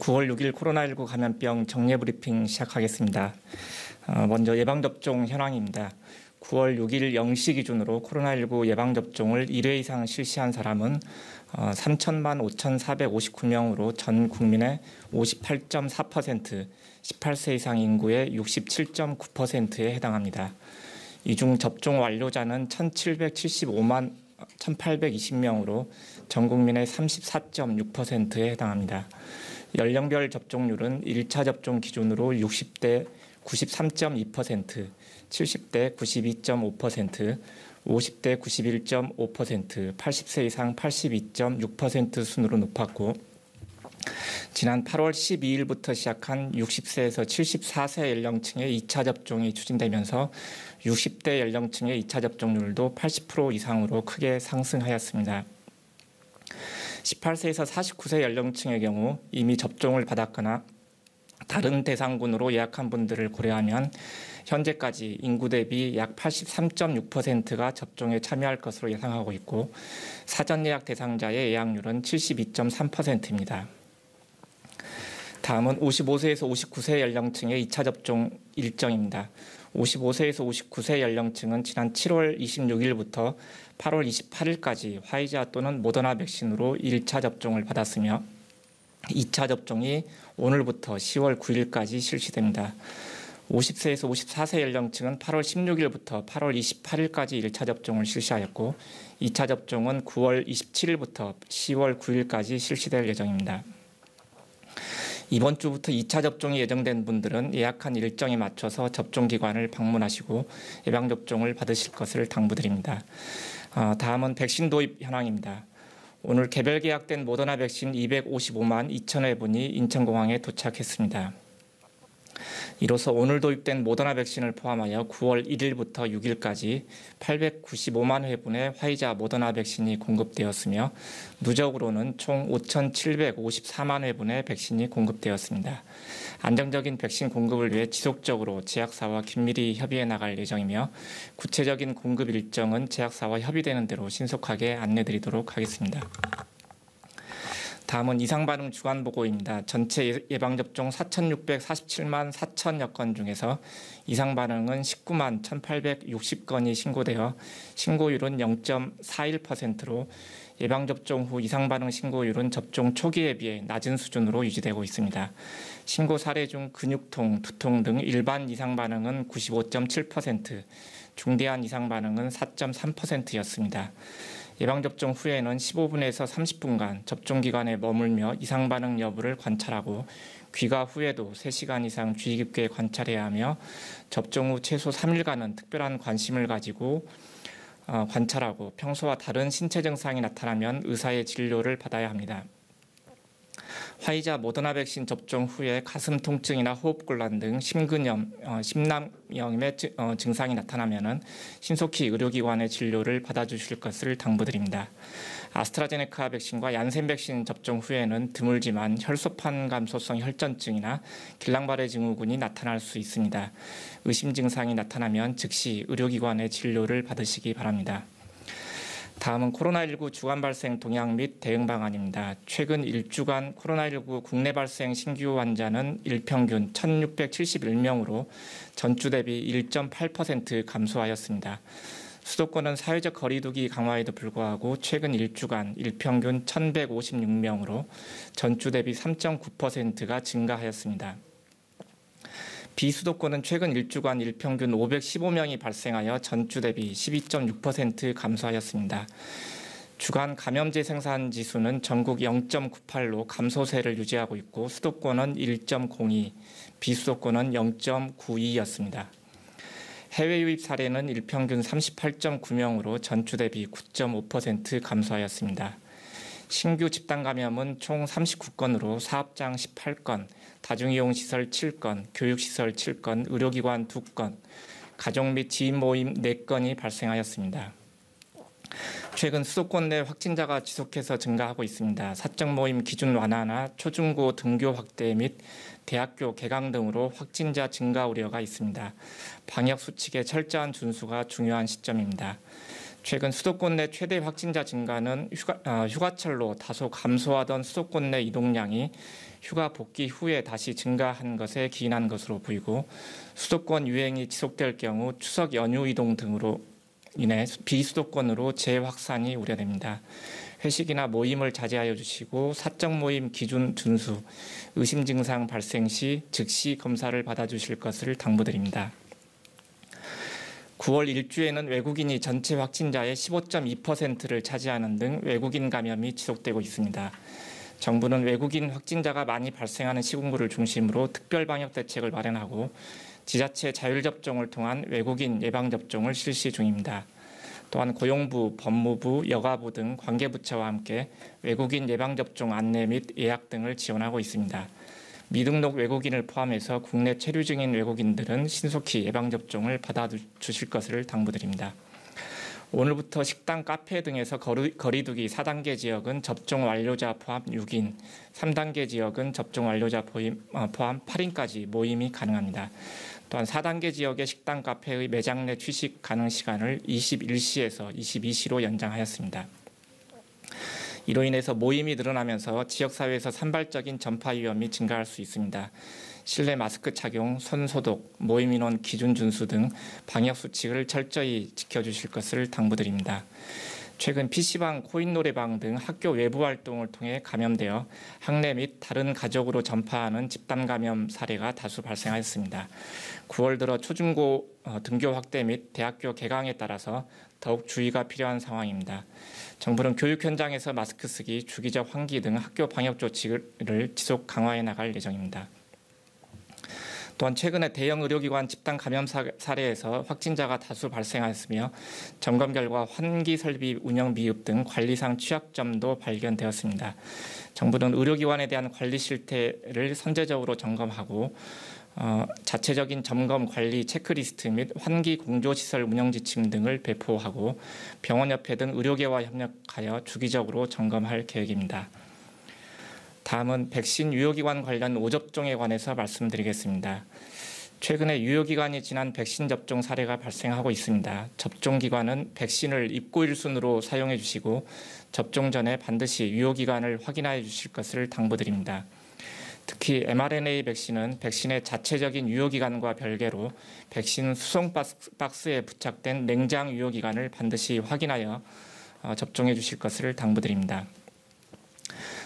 9월 6일 코로나19 감염병 정례 브리핑 시작하겠습니다. 먼저 예방접종 현황입니다. 9월 6일 0시 기준으로 코로나19 예방접종을 1회 이상 실시한 사람은 3천만 5,459명으로 전 국민의 58.4%, 18세 이상 인구의 67.9%에 해당합니다. 이 중 접종 완료자는 1,775만 1,820명으로 전 국민의 34.6%에 해당합니다. 연령별 접종률은 1차 접종 기준으로 60대 93.2%, 70대 92.5%, 50대 91.5%, 80세 이상 82.6% 순으로 높았고, 지난 8월 12일부터 시작한 60세에서 74세 연령층의 2차 접종이 추진되면서 60대 연령층의 2차 접종률도 80% 이상으로 크게 상승하였습니다. 18세에서 49세 연령층의 경우 이미 접종을 받았거나 다른 대상군으로 예약한 분들을 고려하면 현재까지 인구 대비 약 83.6%가 접종에 참여할 것으로 예상하고 있고, 사전 예약 대상자의 예약률은 72.3%입니다. 다음은 55세에서 59세 연령층의 2차 접종 일정입니다. 55세에서 59세 연령층은 지난 7월 26일부터 8월 28일까지 화이자 또는 모더나 백신으로 1차 접종을 받았으며 2차 접종이 오늘부터 10월 9일까지 실시됩니다. 50세에서 54세 연령층은 8월 16일부터 8월 28일까지 1차 접종을 실시하였고 2차 접종은 9월 27일부터 10월 9일까지 실시될 예정입니다. 이번 주부터 2차 접종이 예정된 분들은 예약한 일정에 맞춰서 접종기관을 방문하시고 예방접종을 받으실 것을 당부드립니다. 다음은 백신 도입 현황입니다. 오늘 개별 계약된 모더나 백신 255만 2천 회분이 인천공항에 도착했습니다. 이로써 오늘 도입된 모더나 백신을 포함하여 9월 1일부터 6일까지 895만 회분의 화이자 모더나 백신이 공급되었으며 누적으로는 총 5,754만 회분의 백신이 공급되었습니다. 안정적인 백신 공급을 위해 지속적으로 제약사와 긴밀히 협의해 나갈 예정이며 구체적인 공급 일정은 제약사와 협의되는 대로 신속하게 안내드리도록 하겠습니다. 다음은 이상반응 주간보고입니다. 전체 예방접종 4,647만 4천여 건 중에서 이상반응은 19만 1,860건이 신고되어 신고율은 0.41%로 예방접종 후 이상반응 신고율은 접종 초기에 비해 낮은 수준으로 유지되고 있습니다. 신고 사례 중 근육통, 두통 등 일반 이상반응은 95.7%, 중대한 이상반응은 4.3%였습니다. 예방접종 후에는 15분에서 30분간 접종기관에 머물며 이상반응 여부를 관찰하고 귀가 후에도 3시간 이상 주의 깊게 관찰해야 하며 접종 후 최소 3일간은 특별한 관심을 가지고 관찰하고 평소와 다른 신체 증상이 나타나면 의사의 진료를 받아야 합니다. 화이자 모더나 백신 접종 후에 가슴 통증이나 호흡곤란 등 심근염, 심낭염의 증상이 나타나면 신속히 의료기관의 진료를 받아주실 것을 당부드립니다. 아스트라제네카 백신과 얀센 백신 접종 후에는 드물지만 혈소판 감소성 혈전증이나 길랑발해 증후군이 나타날 수 있습니다. 의심 증상이 나타나면 즉시 의료기관의 진료를 받으시기 바랍니다. 다음은 코로나19 주간 발생 동향 및 대응 방안입니다. 최근 1주간 코로나19 국내 발생 신규 환자는 일평균 1,671명으로 전주 대비 1.8% 감소하였습니다. 수도권은 사회적 거리두기 강화에도 불구하고 최근 1주간 일평균 1,156명으로 전주 대비 3.9%가 증가하였습니다. 비수도권은 최근 1주간 일평균 515명이 발생하여 전주 대비 12.6% 감소하였습니다. 주간 감염제 생산 지수는 전국 0.98로 감소세를 유지하고 있고 수도권은 1.02, 비수도권은 0.92였습니다. 해외 유입 사례는 일평균 38.9명으로 전주 대비 9.5% 감소하였습니다. 신규 집단 감염은 총 39건으로 사업장 18건, 다중이용시설 7건, 교육시설 7건, 의료기관 2건, 가족 및 지인 모임 4건이 발생하였습니다. 최근 수도권 내 확진자가 지속해서 증가하고 있습니다. 사적 모임 기준 완화나 초중고 등교 확대 및 대학교 개강 등으로 확진자 증가 우려가 있습니다. 방역 수칙의 철저한 준수가 중요한 시점입니다. 최근 수도권 내 최대 확진자 증가는 휴가철로 다소 감소하던 수도권 내 이동량이 휴가 복귀 후에 다시 증가한 것에 기인한 것으로 보이고, 수도권 유행이 지속될 경우 추석 연휴 이동 등으로 인해 비수도권으로 재확산이 우려됩니다. 회식이나 모임을 자제하여 주시고 사적 모임 기준 준수, 의심 증상 발생 시 즉시 검사를 받아주실 것을 당부드립니다. 9월 1주에는 외국인이 전체 확진자의 15.2%를 차지하는 등 외국인 감염이 지속되고 있습니다. 정부는 외국인 확진자가 많이 발생하는 시군구를 중심으로 특별 방역 대책을 마련하고 지자체 자율접종을 통한 외국인 예방접종을 실시 중입니다. 또한 고용부, 법무부, 여가부 등 관계부처와 함께 외국인 예방접종 안내 및 예약 등을 지원하고 있습니다. 미등록 외국인을 포함해서 국내 체류 중인 외국인들은 신속히 예방접종을 받아주실 것을 당부드립니다. 오늘부터 식당, 카페 등에서 거리두기 4단계 지역은 접종 완료자 포함 6인, 3단계 지역은 접종 완료자 포함 8인까지 모임이 가능합니다. 또한 4단계 지역의 식당, 카페의 매장 내 취식 가능 시간을 21시에서 22시로 연장하였습니다. 이로 인해서 모임이 늘어나면서 지역사회에서 산발적인 전파 위험이 증가할 수 있습니다. 실내 마스크 착용, 손 소독, 모임 인원 기준 준수 등 방역 수칙을 철저히 지켜주실 것을 당부드립니다. 최근 PC방, 코인 노래방 등 학교 외부 활동을 통해 감염되어 학내 및 다른 가족으로 전파하는 집단 감염 사례가 다수 발생하였습니다. 9월 들어 초중고 등교 확대 및 대학교 개강에 따라서 더욱 주의가 필요한 상황입니다. 정부는 교육 현장에서 마스크 쓰기, 주기적 환기 등 학교 방역 조치를 지속 강화해 나갈 예정입니다. 또한 최근에 대형 의료기관 집단 감염 사례에서 확진자가 다수 발생하였으며 점검 결과 환기 설비 운영 미흡 등 관리상 취약점도 발견되었습니다. 정부는 의료기관에 대한 관리 실태를 선제적으로 점검하고 자체적인 점검 관리 체크리스트 및 환기 공조시설 운영 지침 등을 배포하고 병원협회 등 의료계와 협력하여 주기적으로 점검할 계획입니다. 다음은 백신 유효기간 관련 오접종에 관해서 말씀드리겠습니다. 최근에 유효기간이 지난 백신 접종 사례가 발생하고 있습니다. 접종기관은 백신을 입고 일순으로 사용해 주시고 접종 전에 반드시 유효기간을 확인하여 주실 것을 당부드립니다. 특히 mRNA 백신은 백신의 자체적인 유효기간과 별개로 백신 수송 박스에 부착된 냉장 유효기간을 반드시 확인하여 접종해 주실 것을 당부드립니다.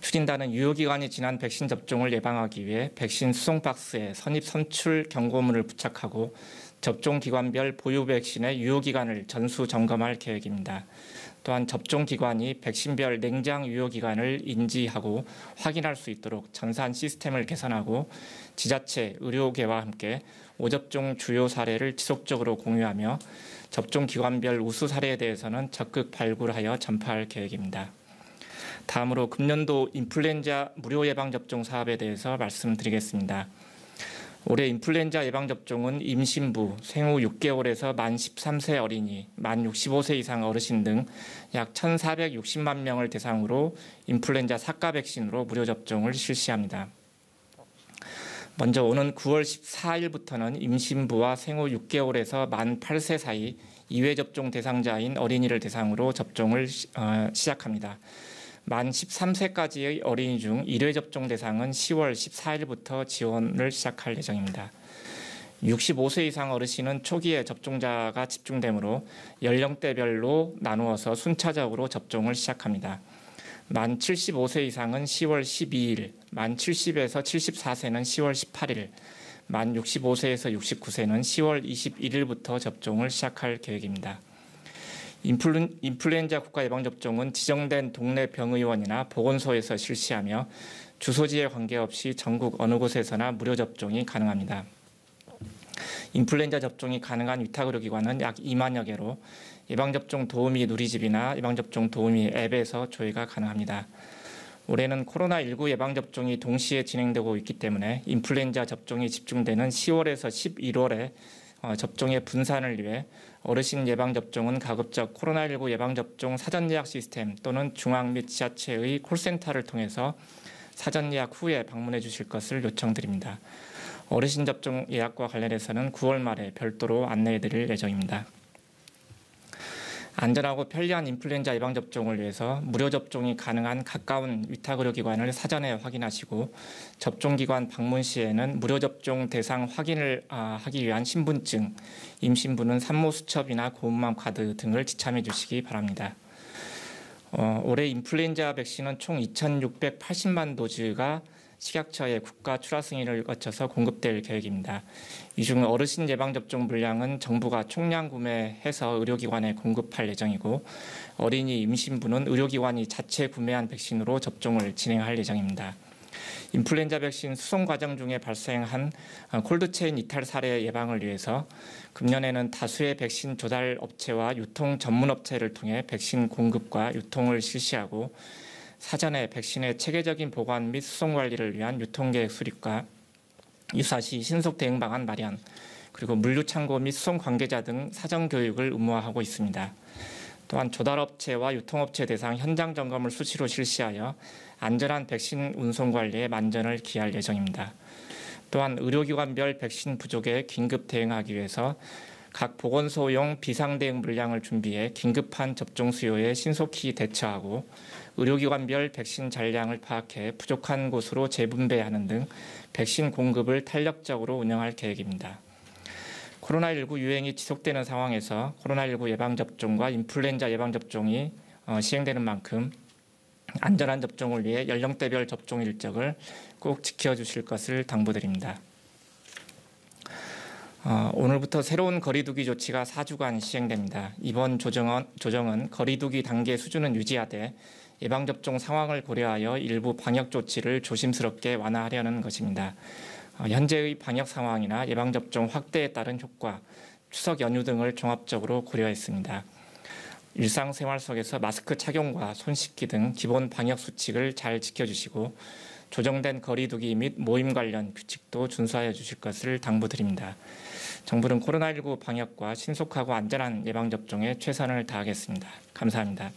추진단은 유효기간이 지난 백신 접종을 예방하기 위해 백신 수송 박스에 선입 선출 경고문을 부착하고 접종기관별 보유 백신의 유효기간을 전수 점검할 계획입니다. 또한 접종기관이 백신별 냉장 유효기간을 인지하고 확인할 수 있도록 전산 시스템을 개선하고 지자체, 의료계와 함께 오접종 주요 사례를 지속적으로 공유하며 접종기관별 우수 사례에 대해서는 적극 발굴하여 전파할 계획입니다. 다음으로 금년도 인플루엔자 무료 예방접종 사업에 대해서 말씀드리겠습니다. 올해 인플루엔자 예방접종은 임신부, 생후 6개월에서 만 13세 어린이, 만 65세 이상 어르신 등 약 1,460만 명을 대상으로 인플루엔자 사가 백신으로 무료 접종을 실시합니다. 먼저 오는 9월 14일부터는 임신부와 생후 6개월에서 만 8세 사이 2회 접종 대상자인 어린이를 대상으로 접종을 시작합니다. 만 13세까지의 어린이 중 1회 접종 대상은 10월 14일부터 지원을 시작할 예정입니다. 65세 이상 어르신은 초기에 접종자가 집중되므로 연령대별로 나누어서 순차적으로 접종을 시작합니다. 만 75세 이상은 10월 12일, 만 70에서 74세는 10월 18일, 만 65세에서 69세는 10월 21일부터 접종을 시작할 계획입니다. 인플루엔자 국가 예방접종은 지정된 동네 병의원이나 보건소에서 실시하며 주소지에 관계없이 전국 어느 곳에서나 무료 접종이 가능합니다. 인플루엔자 접종이 가능한 위탁의료기관은 약 2만여 개로 예방접종 도우미 누리집이나 예방접종 도우미 앱에서 조회가 가능합니다. 올해는 코로나19 예방접종이 동시에 진행되고 있기 때문에 인플루엔자 접종이 집중되는 10월에서 11월에 접종의 분산을 위해 어르신 예방접종은 가급적 코로나19 예방접종 사전예약 시스템 또는 중앙 및 지자체의 콜센터를 통해서 사전예약 후에 방문해 주실 것을 요청드립니다. 어르신 접종 예약과 관련해서는 9월 말에 별도로 안내해 드릴 예정입니다. 안전하고 편리한 인플루엔자 예방접종을 위해서 무료 접종이 가능한 가까운 위탁의료기관을 사전에 확인하시고 접종기관 방문 시에는 무료 접종 대상 확인을 하기 위한 신분증, 임신부는 산모수첩이나 고운맘 카드 등을 지참해 주시기 바랍니다. 올해 인플루엔자 백신은 총 2,680만 도즈가 식약처의 국가 출하 승인을 거쳐서 공급될 계획입니다. 이 중 어르신 예방접종 물량은 정부가 총량 구매해서 의료기관에 공급할 예정이고 어린이 임신부는 의료기관이 자체 구매한 백신으로 접종을 진행할 예정입니다. 인플루엔자 백신 수송 과정 중에 발생한 콜드체인 이탈 사례 예방을 위해서 금년에는 다수의 백신 조달 업체와 유통 전문 업체를 통해 백신 공급과 유통을 실시하고 사전에 백신의 체계적인 보관 및 수송 관리를 위한 유통계획 수립과 유사시 신속 대응 방안 마련, 그리고 물류 창고 및 수송 관계자 등 사전 교육을 의무화하고 있습니다. 또한 조달업체와 유통업체 대상 현장 점검을 수시로 실시하여 안전한 백신 운송 관리에 만전을 기할 예정입니다. 또한 의료기관별 백신 부족에 긴급 대응하기 위해서 각 보건소용 비상대응 물량을 준비해 긴급한 접종 수요에 신속히 대처하고 의료기관별 백신 잔량을 파악해 부족한 곳으로 재분배하는 등 백신 공급을 탄력적으로 운영할 계획입니다. 코로나19 유행이 지속되는 상황에서 코로나19 예방접종과 인플루엔자 예방접종이 시행되는 만큼 안전한 접종을 위해 연령대별 접종 일정을 꼭 지켜주실 것을 당부드립니다. 오늘부터 새로운 거리두기 조치가 4주간 시행됩니다. 이번 조정은 거리두기 단계 수준은 유지하되 예방접종 상황을 고려하여 일부 방역 조치를 조심스럽게 완화하려는 것입니다. 현재의 방역 상황이나 예방접종 확대에 따른 효과, 추석 연휴 등을 종합적으로 고려했습니다. 일상생활 속에서 마스크 착용과 손 씻기 등 기본 방역 수칙을 잘 지켜주시고 조정된 거리두기 및 모임 관련 규칙도 준수하여 주실 것을 당부드립니다. 정부는 코로나19 방역과 신속하고 안전한 예방접종에 최선을 다하겠습니다. 감사합니다.